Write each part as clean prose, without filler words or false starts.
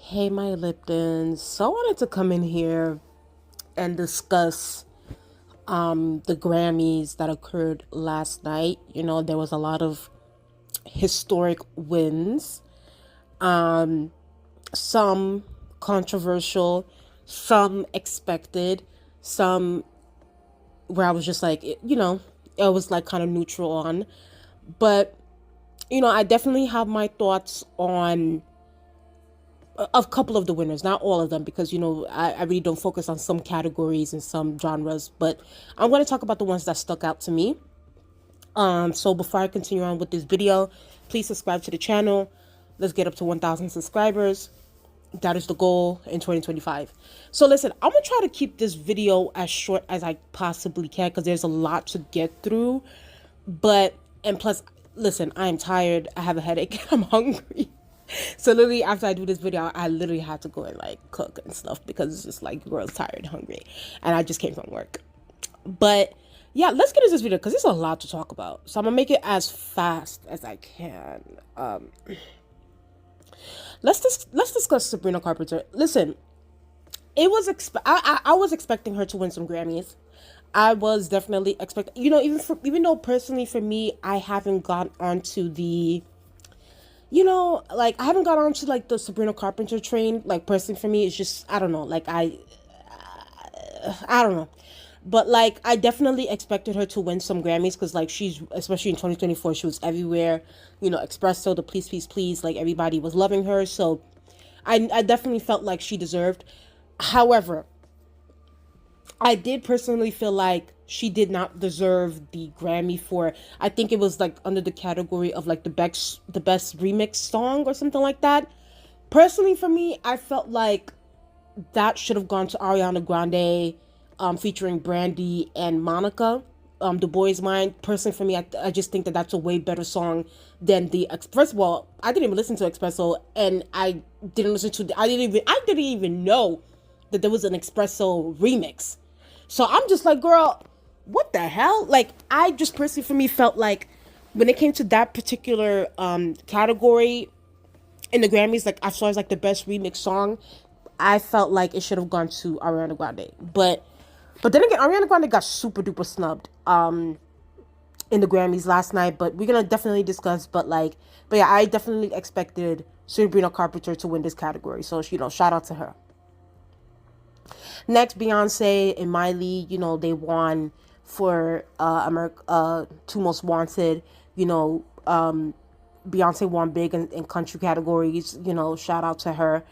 Hey, my Liptons. So I wanted to come in here and discuss the Grammys that occurred last night. There was a lot of historic wins, some controversial, some expected, some where I was just like, it was like kind of neutral on. But, I definitely have my thoughts on a couple of the winners, not all of them, because I really don't focus on some categories and some genres, but I'm going to talk about the ones that stuck out to me. So before I continue on with this video, please subscribe to the channel. Let's get up to 1,000 subscribers. That is the goal in 2025. So listen, I'm gonna try to keep this video as short as I possibly can because there's a lot to get through. And plus, listen, I am tired. I have a headache. I'm hungry. So literally after I do this video, I literally have to go and like cook and stuff because it's just like girl's tired, hungry, and I just came from work. But yeah, let's get into this video because there's a lot to talk about. So I'm gonna make it as fast as I can. Let's discuss Sabrina Carpenter. Listen, it was I was expecting her to win some Grammys. I was definitely expecting, even though personally for me, I haven't gone onto the like I haven't got onto like the Sabrina Carpenter train. Like personally for me, it's just I don't know. Like I don't know. But like I definitely expected her to win some Grammys because like she's especially in 2024 she was everywhere. Espresso, the please please please, like everybody was loving her. So I definitely felt like she deserved. However, I did personally feel like she did not deserve the Grammy for, I think it was like under the category of like the best remix song or something like that. Personally for me, I felt like that should have gone to Ariana Grande, featuring Brandy and Monica. The Boy's Mind. Personally for me, I just think that that's a way better song than the First of all, I didn't even listen to Espresso, and I didn't even know that there was an Espresso remix. So I'm just like, girl, what the hell? Like, I just personally for me felt like when it came to that particular category in the Grammys, like as far as like the best remix song, I felt like it should have gone to Ariana Grande. But then again, Ariana Grande got super duper snubbed in the Grammys last night. But we're gonna definitely discuss. But yeah, I definitely expected Sabrina Carpenter to win this category. So shout out to her. Next, Beyonce and Miley, they won for Two Most Wanted. Beyonce won big in country categories. Shout out to her.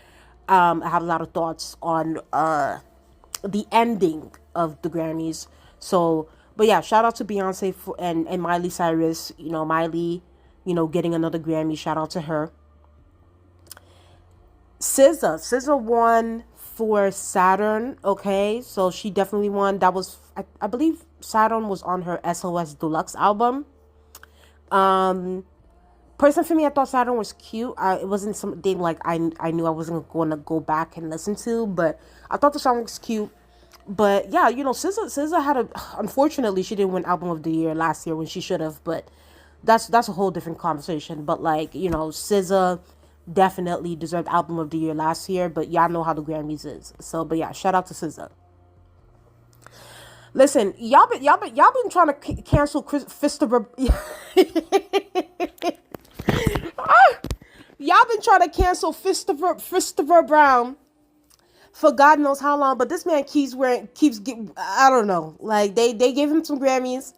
I have a lot of thoughts on the ending of the Grammys. So, but yeah, shout out to Beyonce and Miley Cyrus. Miley, getting another Grammy. Shout out to her. SZA won for Saturn. Okay, so she definitely won. That was I believe Saturn was on her SOS Deluxe album. Person for me, I thought Saturn was cute. It wasn't something like I knew I wasn't going to go back and listen to, but I thought the song was cute. But yeah, SZA had unfortunately she didn't win Album of the Year last year when she should have, but that's a whole different conversation. But like, SZA definitely deserved Album of the Year last year, but y'all know how the Grammys is. So, but yeah, shout out to SZA. Listen, y'all been trying to cancel Christopher. Y'all been trying to cancel Christopher Brown for God knows how long, but this man I don't know. Like they gave him some Grammys.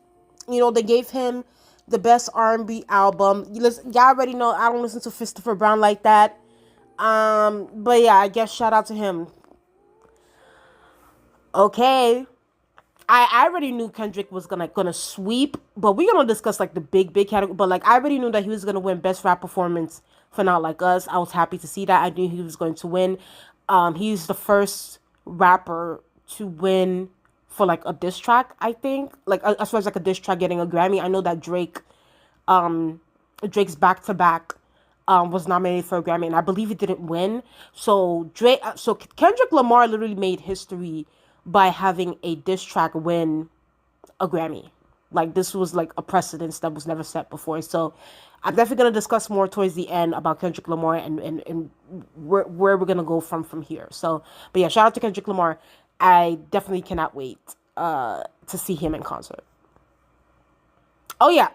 They gave him the best R&B album. Y'all already know I don't listen to Christopher Brown like that. But yeah, I guess shout out to him. Okay. I already knew Kendrick was gonna sweep, but we're gonna discuss like the big category. But like I already knew that he was gonna win best rap performance for Not Like Us. I was happy to see that. I knew he was going to win. He's the first rapper to win for like a diss track, I think. Like as far as like a diss track getting a Grammy. I know that Drake's Back to Back was nominated for a Grammy, and I believe he didn't win. So Kendrick Lamar literally made history by having a diss track win a Grammy. Like this was like a precedence that was never set before. So I'm definitely gonna discuss more towards the end about Kendrick Lamar and where we're gonna go from here. So, but yeah, shout out to Kendrick Lamar. I definitely cannot wait to see him in concert. Oh yeah,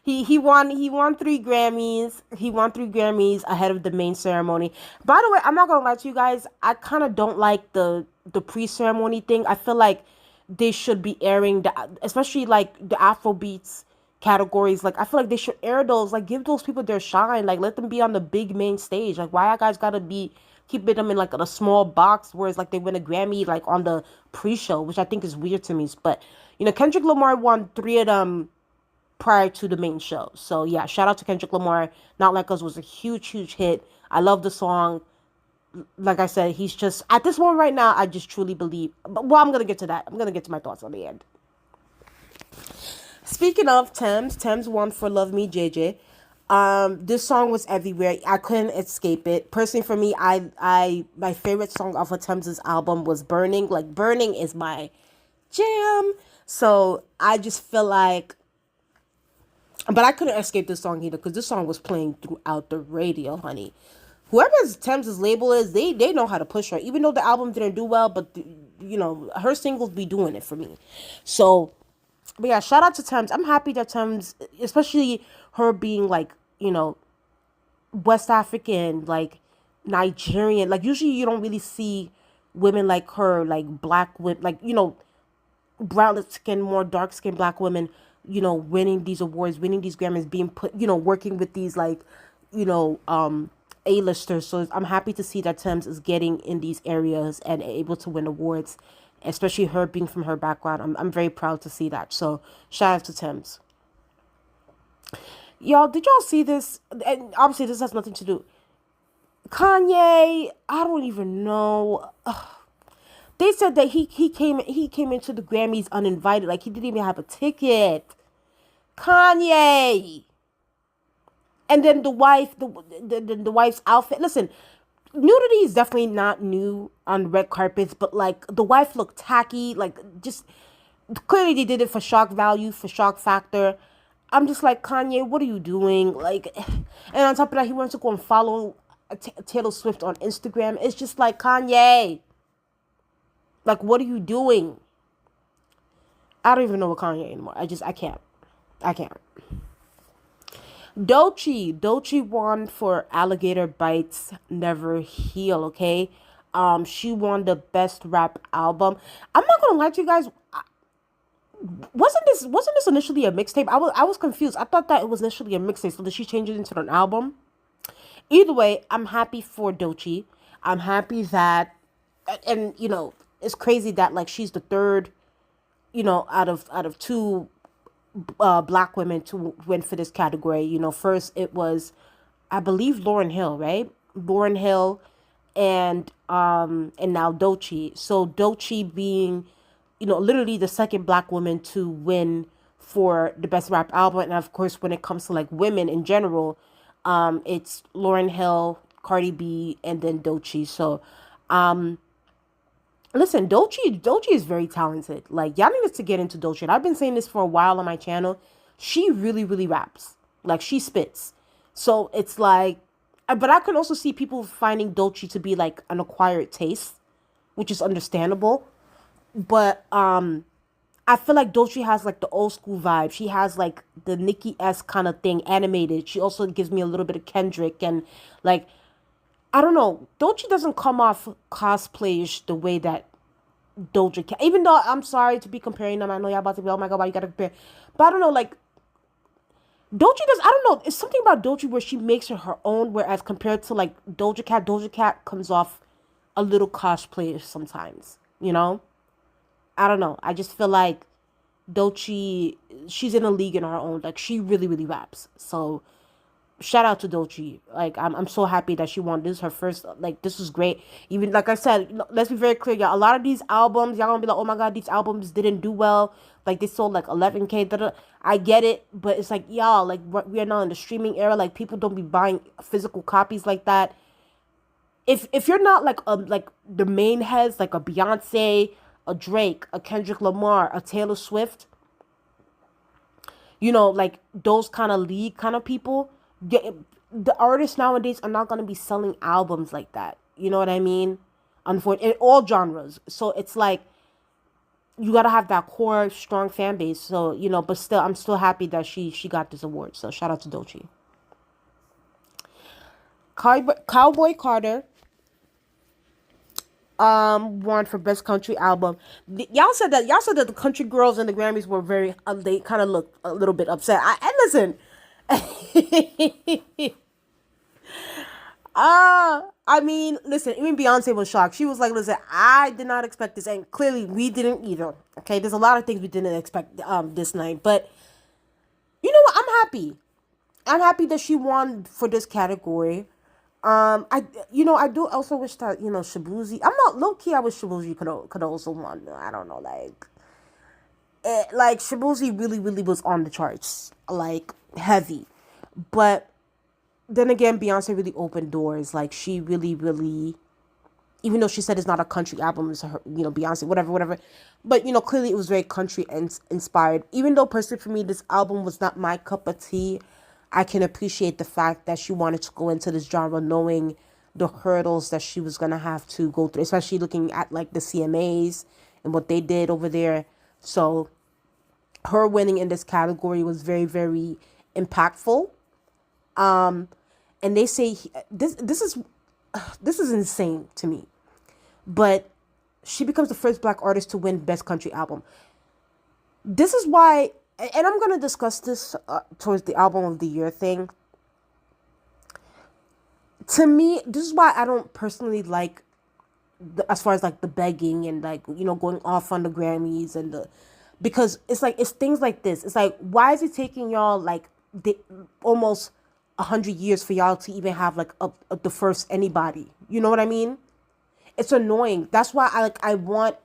he won 3 Grammys. He won 3 Grammys ahead of the main ceremony. By the way, I'm not gonna lie to you guys. I kind of don't like the pre-ceremony thing. I feel like they should be airing the, especially like the Afro beats categories. Like I feel like they should air those. Like give those people their shine. Like let them be on the big main stage. Like why you guys gotta be keeping them in like a small box, whereas like they win a Grammy like on the pre-show, which I think is weird to me. But Kendrick Lamar won 3 of them prior to the main show. So yeah, shout out to Kendrick Lamar. Not Like Us was a huge, huge hit. I love the song. Like I said, he's just at this moment right now. I just truly believe. But well, I'm gonna get to that. I'm gonna get to my thoughts on the end. Speaking of Thames won for Love Me JJ. This song was everywhere. I couldn't escape it. Personally, for me, I my favorite song off of Thames's album was Burning. Like Burning is my jam. So I just feel like, but I couldn't escape this song either because this song was playing throughout the radio, honey. Whoever's Thames' label is, they know how to push her. Even though the album didn't do well, but her singles be doing it for me. So, but yeah, shout out to Thames. I'm happy that Thames, especially her being like West African, like Nigerian. Like usually you don't really see women like her, like black women, like brown skin, more dark skinned black women, winning these awards, winning these Grammys, being put, working with these like, A-listers. So I'm happy to see that Thames is getting in these areas and able to win awards, especially her being from her background. I'm very proud to see that. So shout out to Thames. Y'all, did y'all see this? And obviously this has nothing to do. Kanye, I don't even know. They said that he came into the Grammys uninvited, like he didn't even have a ticket. Kanye. And then the wife's outfit. Listen, nudity is definitely not new on red carpets, but like the wife looked tacky, like just clearly they did it for shock value, for shock factor. I'm just like, Kanye, what are you doing? Like, and on top of that, he wants to go and follow Taylor Swift on Instagram. It's just like, Kanye. Like, what are you doing? I don't even know what Kanye anymore. I can't. Doechii won for Alligator Bites Never Heal, okay? She won the best rap album. I'm not gonna lie to you guys. Wasn't this initially a mixtape? I was confused. I thought that it was initially a mixtape. So did she change it into an album? Either way, I'm happy for Doechii. I'm happy that, and it's crazy that like she's the third, out of 2 black women to win for this category. First it was, I believe, Lauryn Hill, right? Lauryn Hill, and now Doechii. So Doechii being, literally the second black woman to win for the best rap album, and of course when it comes to like women in general, it's Lauryn Hill, Cardi B, and then Doechii. So, listen, Doechii is very talented. Like, y'all need to get into Doechii. And I've been saying this for a while on my channel. She really, really raps. Like, she spits. So, it's like, but I can also see people finding Doechii to be, like, an acquired taste, which is understandable. But, I feel like Doechii has, like, the old school vibe. She has, like, the Nicki-esque kind of thing, animated. She also gives me a little bit of Kendrick and, like, I don't know. Doechii doesn't come off cosplayish the way that Doja Cat. Even though I'm sorry to be comparing them, I know y'all about to be, oh my god, why you gotta compare? But I don't know, like Doechii does. I don't know. It's something about Doechii where she makes her own. Whereas compared to like Doja Cat comes off a little cosplayish sometimes. I don't know. I just feel like Doechii, she's in a league in her own. Like she really, really raps. So shout out to Doechii. Like I'm so happy that she won. This is her first, like this was great. Even like I said, let's be very clear, y'all. A lot of these albums, y'all gonna be like, oh my god, these albums didn't do well. Like they sold like 11K. I get it, but it's like y'all, like we are now in the streaming era. Like people don't be buying physical copies like that. If you're not like the main heads, like a Beyonce, a Drake, a Kendrick Lamar, a Taylor Swift, like those kind of league kind of people. The artists nowadays are not going to be selling albums like that. You know what I mean? Unfortunately, in all genres. So it's like you got to have that core strong fan base. So, but still, I'm still happy that she got this award. So shout out to Doechii. Cowboy Carter won for best country album. Y'all said that the country girls in the Grammys were very they kind of looked a little bit upset. And listen, I mean, listen, even Beyonce was shocked. She was like, listen, I did not expect this, and clearly we didn't either. Okay, there's a lot of things we didn't expect this night, but you know what? I'm happy that she won for this category. I do also wish that Shabuzi. I'm not low key. I wish Shabuzi could also won. I don't know, like Shabuzi really was on the charts, like heavy, but then again, Beyonce really opened doors. Like she really, even though she said it's not a country album, it's her, Beyonce, whatever. But clearly it was very country inspired. Even though personally for me, this album was not my cup of tea. I can appreciate the fact that she wanted to go into this genre knowing the hurdles that she was gonna have to go through, especially looking at like the CMAs and what they did over there. So her winning in this category was very impactful. And they say this is insane to me, but she becomes the first Black artist to win Best Country Album. This is why, and I'm gonna discuss this towards the Album of the Year thing. To me, this is why I don't personally like, as far as like the begging and like going off on the Grammys because it's things like this. It's like, why is it taking y'all like almost 100 years for y'all to even have like the first anybody? You know what I mean? It's annoying. That's why I want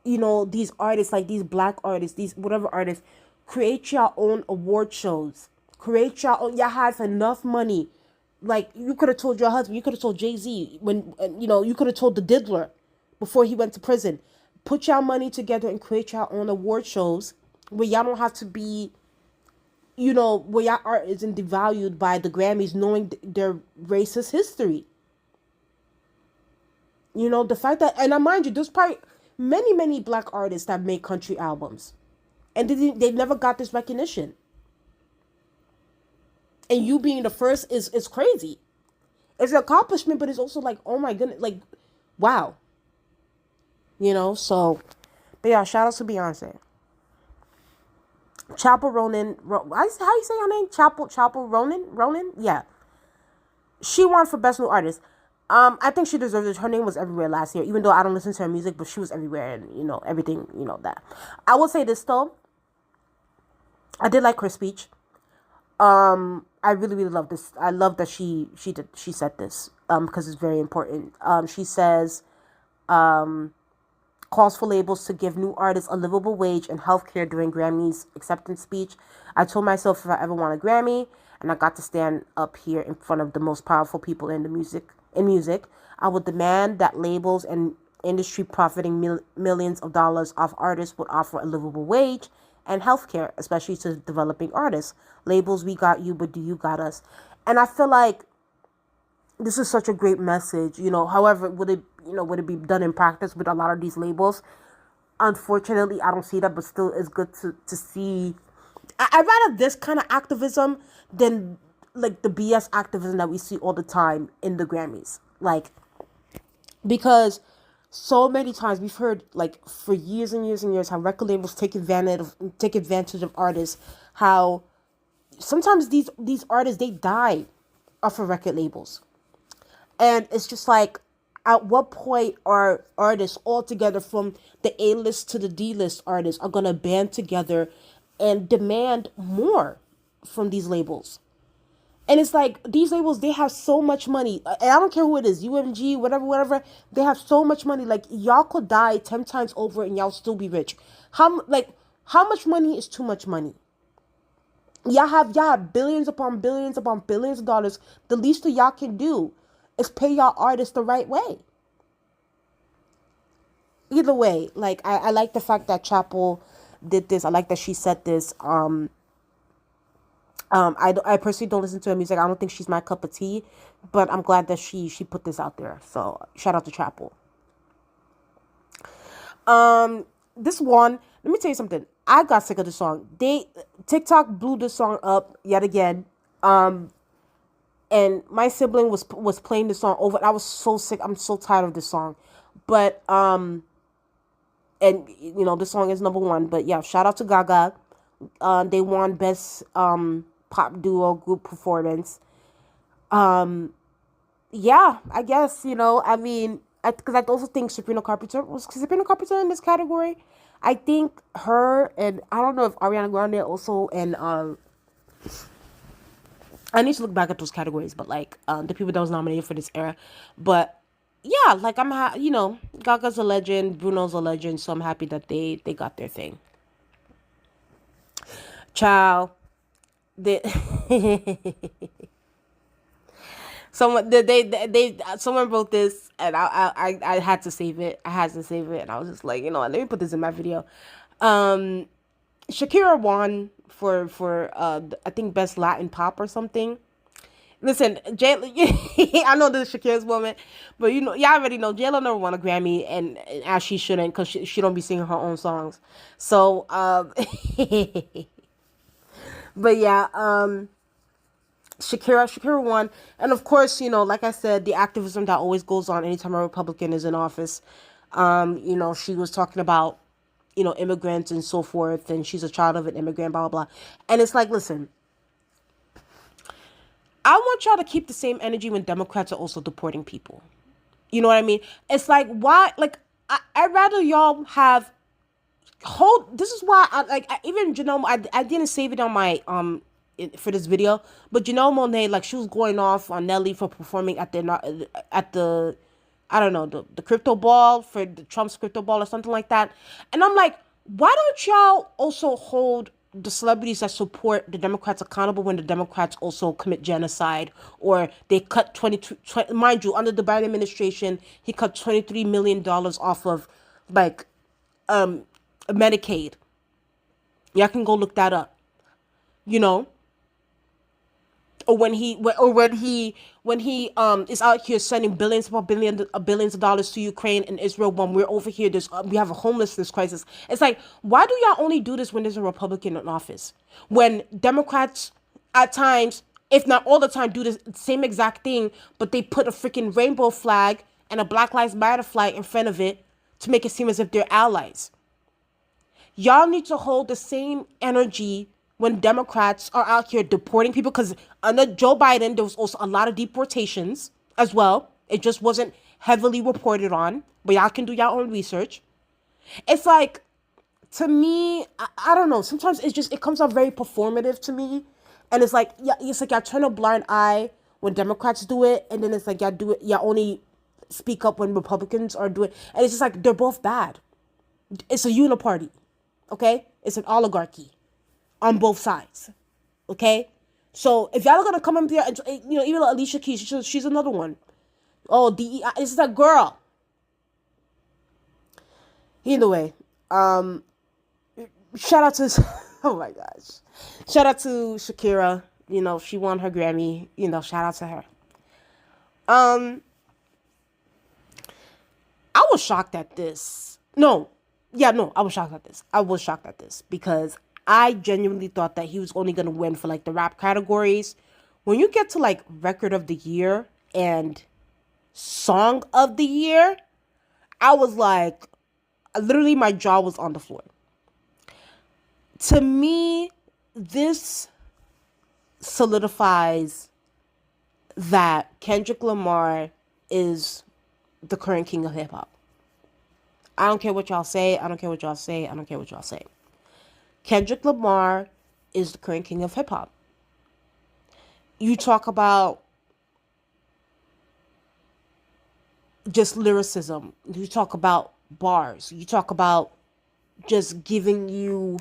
these artists, like these Black artists, these whatever artists, create your own award shows. Create your own. Y'all have enough money. Like you could have told your husband. You could have told Jay-Z when you could have told the Diddler before he went to prison. Put your money together and create your own award shows where y'all don't have to be, where your art isn't devalued by the Grammys knowing their racist history. The fact that, and I mind you, there's probably many Black artists that make country albums, and they never got this recognition. And you being the first is crazy. It's an accomplishment, but it's also like, oh my goodness, like, wow. So, but yeah, shout out to Beyonce. Chapel Ronan, how you say her name? Chapel Ronan? Yeah. She won for Best New Artist. I think she deserves it. Her name was everywhere last year, even though I don't listen to her music, but she was everywhere and, everything, that. I will say this, though. I did like her speech. I really love this. I love that she said this, because it's very important. She says, calls for labels to give new artists a livable wage and healthcare during Grammy's acceptance speech. I told myself if I ever won a Grammy and I got to stand up here in front of the most powerful people in music, I would demand that labels and industry profiting millions of dollars off artists would offer a livable wage and healthcare, especially to developing artists. Labels, we got you, but do you got us? And I feel like this is such a great message. However, would it be done in practice with a lot of these labels? Unfortunately, I don't see that, but still it's good to see. I'd rather this kind of activism than like the BS activism that we see all the time in the Grammys. Like, because so many times we've heard, like, for years and years and years, how record labels take advantage of artists, how sometimes these artists, they die off of record labels. And it's just like, at what point are artists all together, from the A-list to the D-list artists, are going to band together and demand more from these labels? And it's like, these labels, they have so much money. And I don't care who it is, UMG, whatever. They have so much money. Like, y'all could die 10 times over and y'all still be rich. How much money is too much money? Y'all have billions upon billions upon billions of dollars. The least that y'all can do is pay y'all artists the right way. Either way, like, I like the fact that Chapel did this. I like that she said this. I personally don't listen to her music. I don't think she's my cup of tea, but I'm glad that she put this out there. So shout out to Chapel. This one, let me tell you something. I got sick of the song. TikTok blew the song up yet again. And my sibling was playing the song over. I was so sick. I'm so tired of this song. But and you know, this song is number one. But yeah, shout out to Gaga. They won best pop duo group performance. Yeah, I guess, you know, I mean, because I also think Sabrina Carpenter was Sabrina Carpenter in this category. I think her, and I don't know if Ariana Grande also, and I need to look back at those categories, but like the people that was nominated for this era. But yeah, like you know, Gaga's a legend, Bruno's a legend, so I'm happy that they got their thing. Ciao. They someone wrote this, and I had to save it. I had to save it, and I was just like, you know what, let me put this in my video. Shakira won for I think best Latin pop or something. Listen, I know this is Shakira's woman, but you know, y'all already know J-Lo never won a Grammy, and as she shouldn't, because she don't be singing her own songs. So, but yeah, Shakira won, and of course, you know, like I said, the activism that always goes on anytime a Republican is in office. You know, she was talking about, you know, immigrants and so forth, and she's a child of an immigrant, blah blah blah, and it's like, listen, I want y'all to keep the same energy when Democrats are also deporting people. You know what I mean? It's like, why? Like, I'd rather y'all have this is why even Janelle, I didn't save it on my for this video, but Janelle Monáe, like, she was going off on Nelly for performing at the I don't know, the crypto ball, for the Trump's crypto ball or something like that. And I'm like, why don't y'all also hold the celebrities that support the Democrats accountable when the Democrats also commit genocide, or they cut 20, mind you, under the Biden administration, he cut $23 million off of, like, Medicaid. Y'all can go look that up, you know. Or when he is out here sending billions of dollars to Ukraine and Israel, when we're over here, we have a homelessness crisis. It's like, why do y'all only do this when there's a Republican in office? When Democrats at times, if not all the time, do the same exact thing, but they put a freaking rainbow flag and a Black Lives Matter flag in front of it to make it seem as if they're allies. Y'all need to hold the same energy when Democrats are out here deporting people, because under Joe Biden, there was also a lot of deportations as well. It just wasn't heavily reported on, but y'all can do your own research. It's like, to me, I don't know. Sometimes it comes out very performative to me. And it's like, yeah, it's like y'all turn a blind eye when Democrats do it, and then it's like y'all do it, y'all only speak up when Republicans are doing it. And it's just like, they're both bad. It's a uniparty, okay? It's an oligarchy on both sides, okay? So if y'all are gonna come in there and, you know, even Alicia Keys, she's another one. Oh, DEI, this is a girl. Either way, shout out to, oh my gosh, shout out to Shakira. You know, she won her Grammy. You know, shout out to her. I was shocked at this. I was shocked at this. I was shocked at this because I genuinely thought that he was only going to win for, like, the rap categories. When you get to, like, record of the year and song of the year, I was like, literally my jaw was on the floor. To me, this solidifies that Kendrick Lamar is the current king of hip hop. I don't care what y'all say. I don't care what y'all say. I don't care what y'all say. Kendrick Lamar is the current king of hip hop. You talk about just lyricism. You talk about bars. You talk about just giving you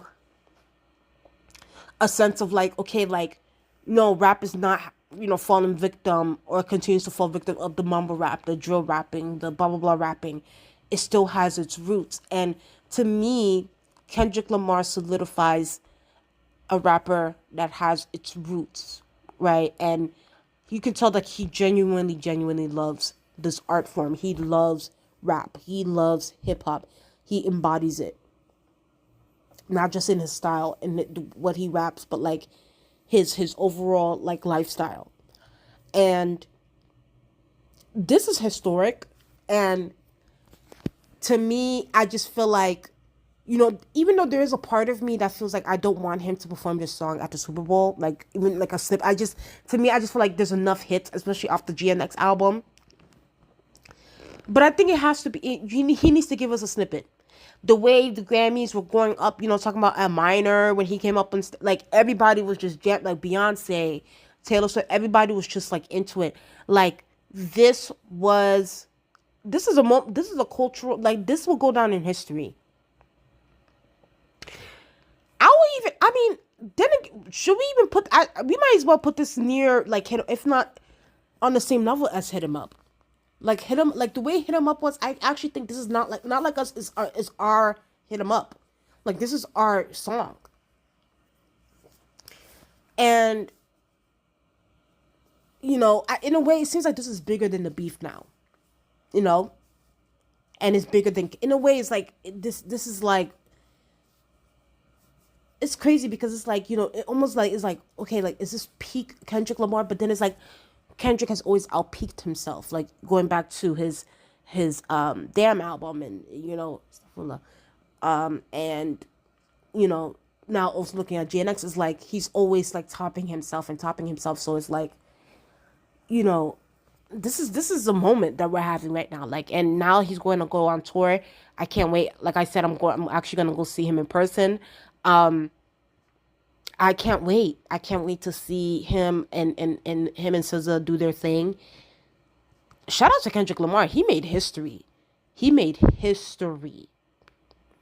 a sense of, like, okay, like, no, rap is not, you know, falling victim or continues to fall victim of the mumble rap, the drill rapping, the blah, blah, blah rapping. It still has its roots. And to me, Kendrick Lamar solidifies a rapper that has its roots, right? And you can tell that he genuinely loves this art form. He loves rap. He loves hip hop. He embodies it, not just in his style and what he raps, but like his overall like lifestyle. And this is historic. And to me, I just feel like, even though there is a part of me that feels like I don't want him to perform this song at the Super Bowl, like even like a snip, to me, I just feel like there's enough hits, especially off the GNX album. But I think it has to be, he needs to give us a snippet. The way the Grammys were going up, talking about a minor when he came up and like everybody was just like Beyonce, Taylor Swift, everybody was just like into it. Like this is a cultural, like this will go down in history. Then should we even we might as well put this near, like, if not on the same level as Hit 'Em Up. Like Hit 'Em, like the way Hit 'Em Up was, I actually think this is not like us, is our Hit 'Em Up. Like this is our song. And, in a way, it seems like this is bigger than the beef now, and it's bigger than, in a way, it's like, this is like, it's crazy because it's like, it almost like, it's like, okay, like, is this peak Kendrick Lamar? But then it's like, Kendrick has always outpeaked himself, like going back to his Damn album, and, and, now also looking at GNX, is like, he's always like topping himself. So it's like, this is a moment that we're having right now. Like, and now he's going to go on tour. I can't wait. Like I said, I'm actually going to go see him in person. I can't wait. I can't wait to see him and him and SZA do their thing. Shout out to Kendrick Lamar. He made history.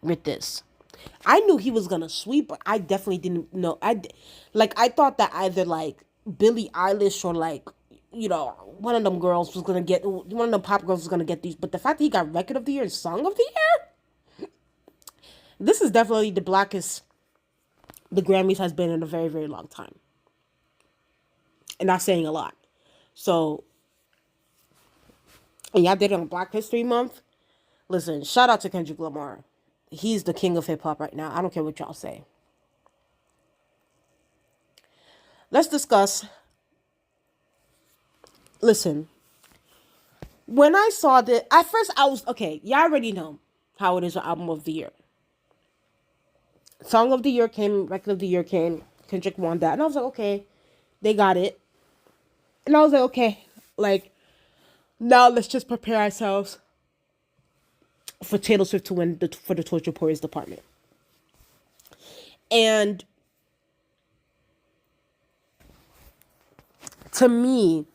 With this. I knew he was gonna sweep, but I definitely didn't know. I thought that either like Billieeilish or like, one of them girls was gonna get, one of the pop girls was gonna get these. But the fact that he got Record of the Year and Song of the Year, this is definitely the blackest the Grammys has been in a very, very long time. And that's saying a lot. So, and y'all did it on Black History Month. Listen, shout out to Kendrick Lamar. He's the king of hip hop right now. I don't care what y'all say. Let's discuss. Listen, when I saw that, at first I was, okay, y'all already know how it is with Album of the Year. Song of the Year came, Record of the Year came, Kendrick won that. And I was like, okay, they got it. And I was like, okay, like, now let's just prepare ourselves for Taylor Swift to win for the Torture Poets department. And to me,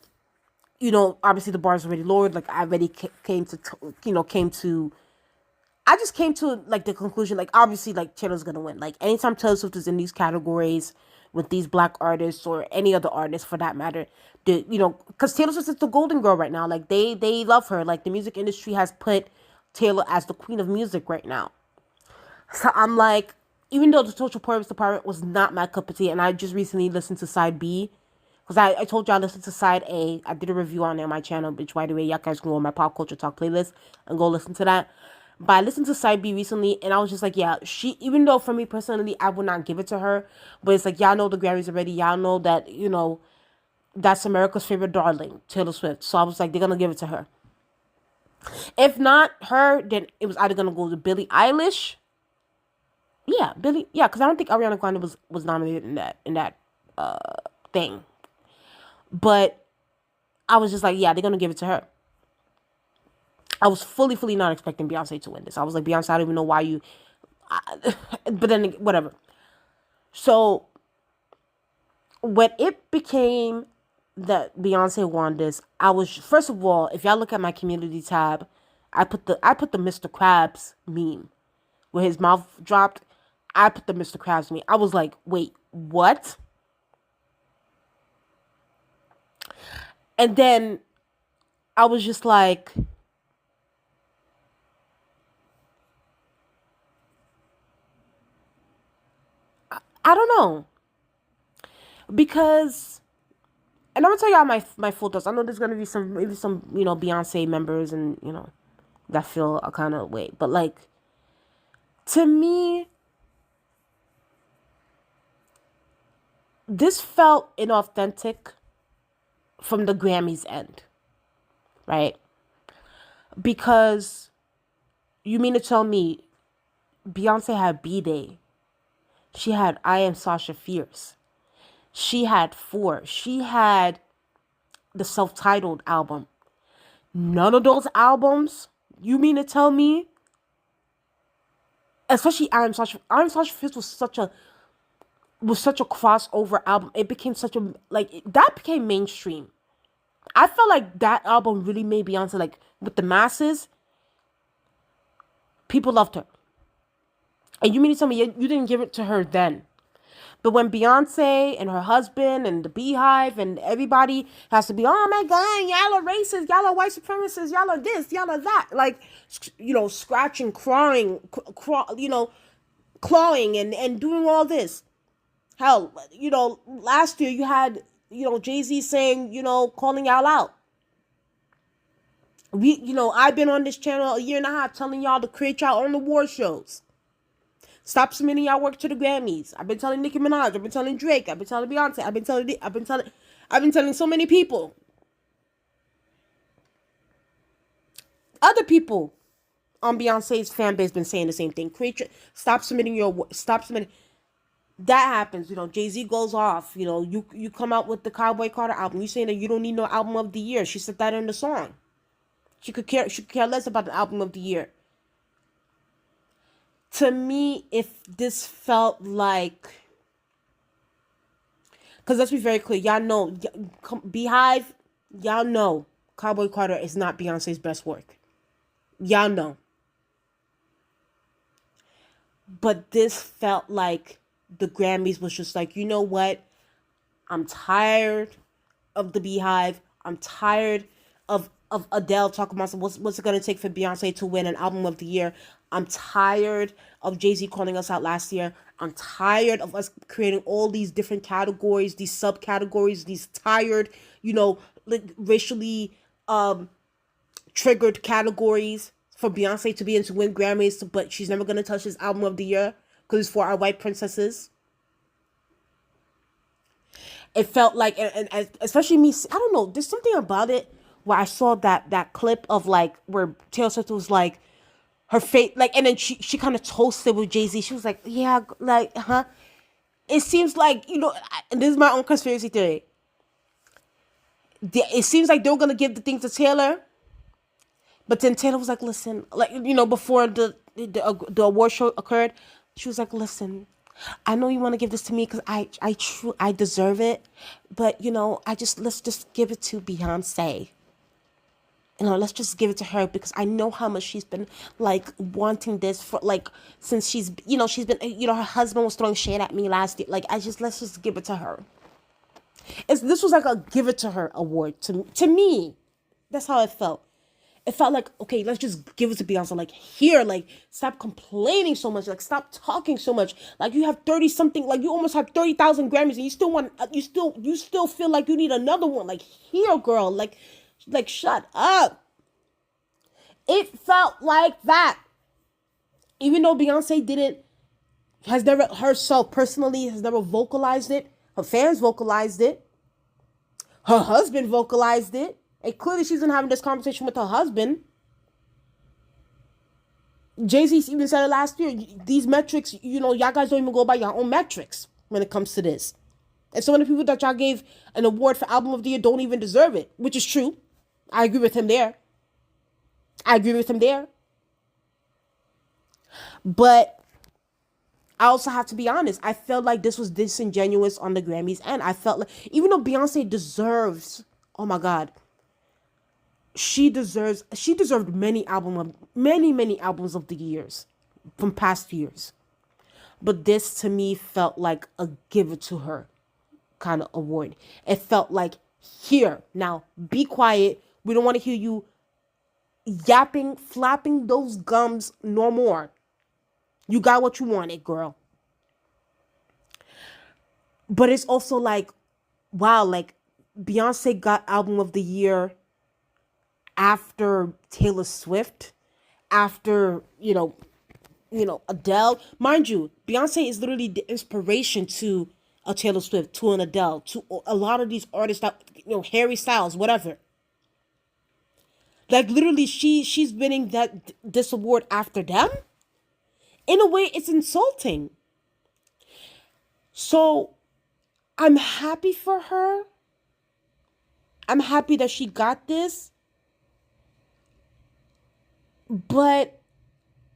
obviously the bar's already lowered. Like, I already came to like the conclusion, like, obviously, like, Taylor's gonna win. Like, anytime Taylor Swift is in these categories with these black artists or any other artist for that matter, because Taylor Swift is the golden girl right now. Like, they love her. Like, the music industry has put Taylor as the queen of music right now. So I'm like, even though the Social Poets department was not my cup of tea, and I just recently listened to Side B, because I told you I listened to Side A. I did a review on it on my channel, which, by the way, y'all guys can go on my Pop Culture Talk playlist and go listen to that. But I listened to Side B recently, and I was just like, yeah, even though for me personally, I would not give it to her, but it's like, y'all know the Grammys already. Y'all know that, that's America's favorite darling, Taylor Swift. So I was like, they're going to give it to her. If not her, then it was either going to go to Billieeilish. Yeah, because I don't think arianagrande was nominated in that thing. But I was just like, yeah, they're going to give it to her. I was fully not expecting Beyonce to win this. I was like, Beyonce, I don't even know why you... but then, whatever. So, when it became that Beyonce won this, I was... First of all, if y'all look at my community tab, I put the Mr. Krabs meme. Where his mouth dropped, I put the Mr. Krabs meme. I was like, wait, what? And then, I was just like... I don't know. Because, and I'm gonna tell y'all my full thoughts. I know there's gonna be maybe some Beyonce members and that feel a kind of way, but like, to me, this felt inauthentic from the Grammys end, right? Because you mean to tell me Beyonce had B-Day, she had I Am Sasha Fierce, she had Four, she had the self-titled album. None of those albums, you mean to tell me, especially I Am Sasha Fierce was such a crossover album. It became such a, like, that became mainstream. I felt like that album really made Beyonce, like, with the masses. People loved her. And you mean to tell me you didn't give it to her then? But when Beyonce and her husband and the Beehive and everybody has to be, oh my God, y'all are racist, y'all are white supremacists, y'all are this, y'all are that. Like, scratching, clawing, clawing and doing all this. Hell, last year you had, Jay-Z saying, calling y'all out. I've been on this channel a year and a half telling y'all to create y'all own award shows. Stop submitting y'all work to the Grammys. I've been telling Nicki Minaj. I've been telling Drake. I've been telling Beyonce. I've been telling so many people. Other people on Beyonce's fan base been saying the same thing. Stop submitting stop submitting. That happens, Jay-Z goes off, you come out with the Cowboy Carter album. You saying that you don't need no album of the year. She said that in the song. She could care less about the album of the year. To me, if this felt like, because let's be very clear, y'all know, Beehive, y'all know Cowboy Carter is not Beyonce's best work. Y'all know. But this felt like the Grammys was just like, you know what? I'm tired of the Beehive. I'm tired of Adele talking about what's it going to take for Beyonce to win an album of the year. I'm tired of Jay-Z calling us out last year. I'm tired of us creating all these different categories, these subcategories, these tired, racially triggered categories for Beyonce to be in to win Grammys, but she's never going to touch this album of the year because it's for our white princesses. It felt like, and especially me, I don't know, there's something about it where I saw that clip of, like, where Taylor Swift was like, her face, like, and then she kind of toasted with Jay-Z. She was like, yeah, like, huh? It seems like, and this is my own conspiracy theory. It seems like they were going to give the thing to Taylor, but then Taylor was like, listen, like, before the award show occurred, she was like, listen, I know you want to give this to me because I deserve it, but, let's just give it to Beyonce. Let's just give it to her because I know how much she's been, like, wanting this for, like, since she's been, her husband was throwing shade at me last year. Like, let's just give it to her. This was like a give it to her award to me. That's how it felt. It felt like, okay, let's just give it to Beyonce. Like, here, like, stop complaining so much. Like, stop talking so much. Like, you have 30 something, like, you almost have 30,000 Grammys and you still feel like you need another one. Like, here, girl, like, shut up. It felt like that. Even though Beyonce has never herself personally has never vocalized it. Her fans vocalized it. Her husband vocalized it. And clearly she's been having this conversation with her husband. Jay-Z even said it last year. These metrics, y'all guys don't even go by your own metrics when it comes to this. And some of the people that y'all gave an award for album of the year don't even deserve it, which is true. I agree with him there. But I also have to be honest. I felt like this was disingenuous on the Grammys. And I felt like, even though Beyonce deserves, oh my God, she deserved many albums of the years from past years. But this to me felt like a give it to her kind of award. It felt like, here, now be quiet. We don't want to hear you yapping, flapping those gums no more. You got what you wanted, girl. But it's also like, wow, like Beyonce got album of the year after Taylor Swift, after, Adele. Mind you, Beyonce is literally the inspiration to a Taylor Swift, to an Adele, to a lot of these artists that, Harry Styles, whatever. Like literally, she's winning this award after them. In a way, it's insulting. So I'm happy for her. I'm happy that she got this. But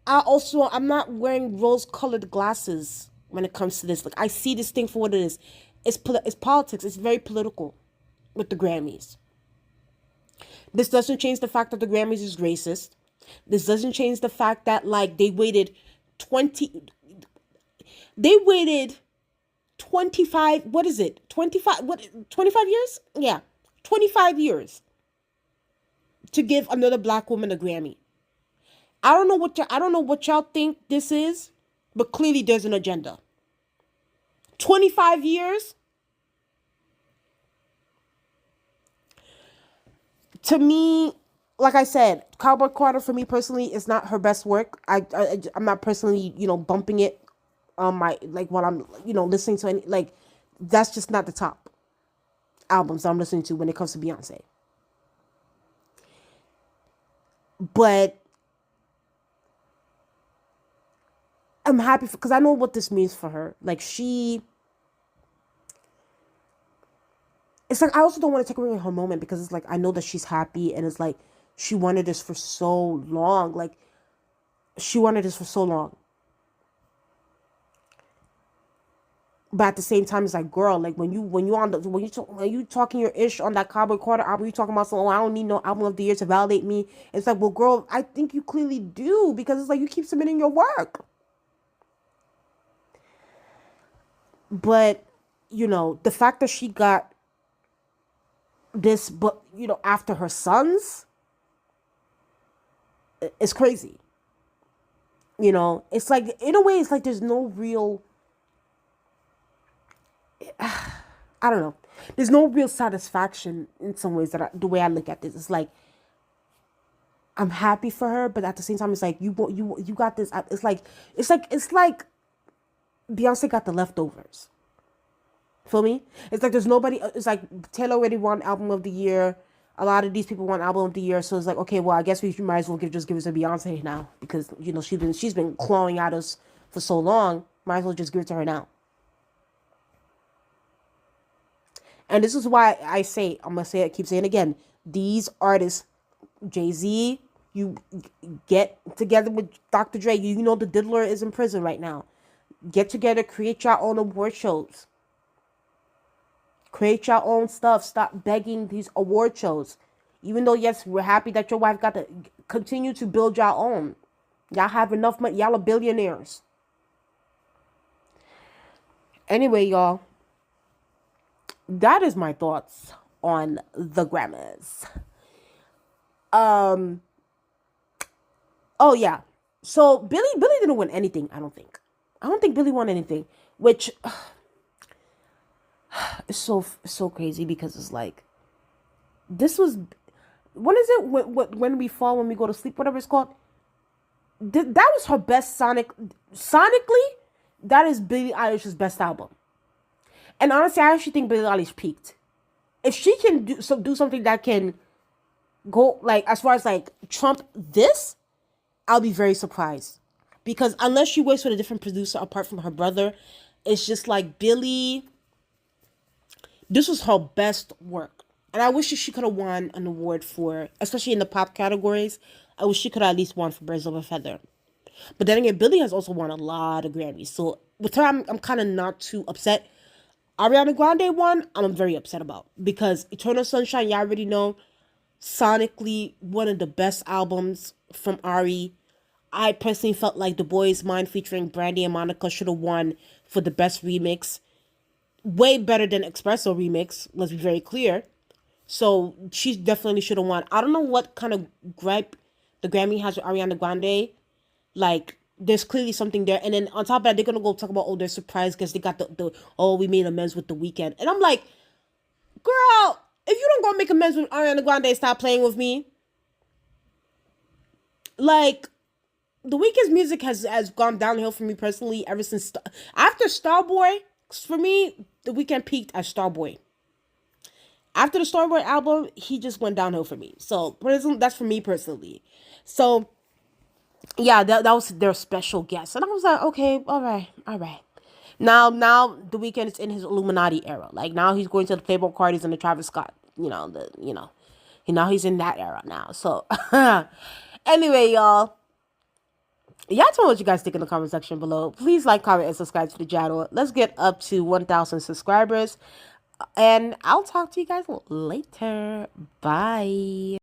I'm not wearing rose-colored glasses when it comes to this. Like I see this thing for what it is. It's politics. It's very political with the Grammys. This doesn't change the fact that the Grammys is racist. This doesn't change the fact that like they waited 25, what is it? 25 years? Yeah. 25 years to give another black woman a Grammy. I don't know what y'all think this is, but clearly there's an agenda. 25 years? To me, like I said, Cowboy Carter for me personally is not her best work. I'm not personally, bumping it on my, like when I'm, listening to any, like that's just not the top albums I'm listening to when it comes to Beyonce. But I'm happy because I know what this means for her. Like it's like I also don't want to take away her moment because it's like I know that she's happy and it's like she wanted this for so long. Like she wanted this for so long. But at the same time, it's like, girl, like when you talking your ish on that Cowboy Carter album, you talking about something. Oh, I don't need no album of the year to validate me. It's like, well, girl, I think you clearly do because it's like you keep submitting your work. But the fact that she got this, but after her sons, it's crazy. It's like in a way, it's like there's no real. I don't know. There's no real satisfaction in some ways the way I look at this. It's like I'm happy for her, but at the same time, it's like you got this. It's like Beyonce got the leftovers. Feel me? It's like there's nobody. It's like Taylor already won album of the year. A lot of these people won album of the year, so it's like, okay, well, I guess we might as well just give it to Beyonce now because she's been clawing at us for so long. Might as well just give it to her now. And this is why I'm gonna say it, keep saying it again. These artists, Jay-Z, you get together with Dr. Dre. You know the diddler is in prison right now. Get together, create your own award shows. Create your own stuff. Stop begging these award shows. Even though, yes, we're happy that your wife got to continue to build your own. Y'all have enough money. Y'all are billionaires. Anyway, y'all. That is my thoughts on the Grammys. Oh yeah. So Billie didn't win anything, I don't think. I don't think Billie won anything, which is so crazy because it's like this was when is it when we fall when we go to sleep, whatever it's called. That was her best sonically. That is Billie Eilish's best album. And honestly, I actually think Billie Eilish peaked. If she can do something that can go like as far as like trump this, I'll be very surprised. Because unless she works with a different producer apart from her brother, it's just like Billie. This was her best work. And I wish she could have won an award for, especially in the pop categories. I wish she could have at least won for Birds of a Feather. But then again, Billie has also won a lot of Grammys. So with her, I'm kind of not too upset. Arianagrande won, I'm very upset about. Because Eternal Sunshine, y'all already know, sonically, one of the best albums from Ari. I personally felt like The Boy's Mind featuring Brandy and Monica should have won for the best remix. Way better than Espresso remix, let's be very clear. So she definitely should have won. I don't know what kind of gripe the Grammy has with Ariana Grande. Like, there's clearly something there. And then on top of that, they're gonna go talk about, oh, they're surprised because they got the oh, we made amends with the weekend. And I'm like, girl, if you don't go make amends with Ariana Grande, stop playing with me. Like, the weekend's music has gone downhill for me personally ever since after Starboy. For me, the weekend peaked at Starboy. After the Starboy album, he just went downhill for me. So that's for me personally. So yeah, that was their special guest, and I was like, okay, all right, all right. Now the weekend is in his Illuminati era. Like, now he's going to the Playboy Cardi's and the Travis Scott. Now he's in that era now. So anyway, y'all. Y'all tell me what you guys think in the comment section below. Please like, comment, and subscribe to the channel. Let's get up to 1,000 subscribers. And I'll talk to you guys later. Bye.